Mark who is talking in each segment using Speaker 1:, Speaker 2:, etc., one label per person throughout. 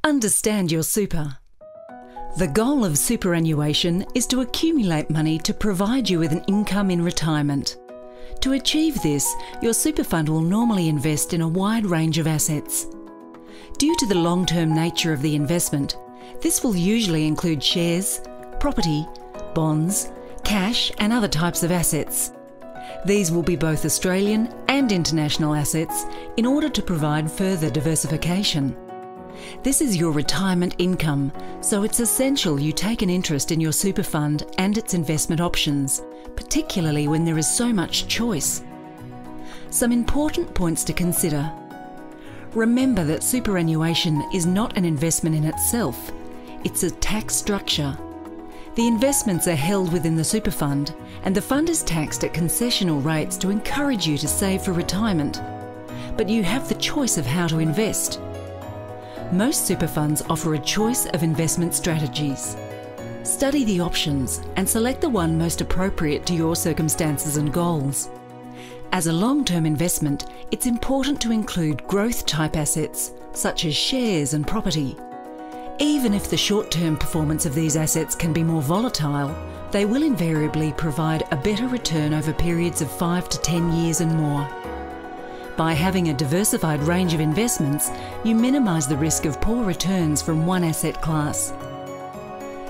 Speaker 1: Understand your super. The goal of superannuation is to accumulate money to provide you with an income in retirement. To achieve this, your super fund will normally invest in a wide range of assets. Due to the long-term nature of the investment, this will usually include shares, property, bonds, cash and other types of assets. These will be both Australian and international assets in order to provide further diversification. This is your retirement income, so it's essential you take an interest in your super fund and its investment options, particularly when there is so much choice. Some important points to consider. Remember that superannuation is not an investment in itself, it's a tax structure. The investments are held within the super fund, and the fund is taxed at concessional rates to encourage you to save for retirement. But you have the choice of how to invest. Most super funds offer a choice of investment strategies. Study the options and select the one most appropriate to your circumstances and goals. As a long-term investment, it's important to include growth-type assets, such as shares and property. Even if the short-term performance of these assets can be more volatile, they will invariably provide a better return over periods of 5 to 10 years and more. By having a diversified range of investments, you minimise the risk of poor returns from one asset class.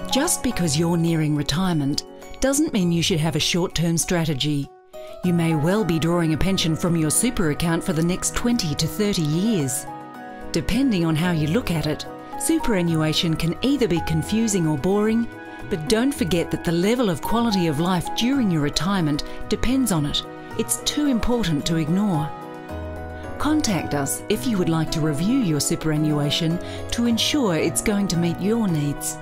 Speaker 1: Just because you're nearing retirement doesn't mean you should have a short-term strategy. You may well be drawing a pension from your super account for the next 20 to 30 years. Depending on how you look at it, superannuation can either be confusing or boring, but don't forget that the level of quality of life during your retirement depends on it. It's too important to ignore. Contact us if you would like to review your superannuation to ensure it's going to meet your needs.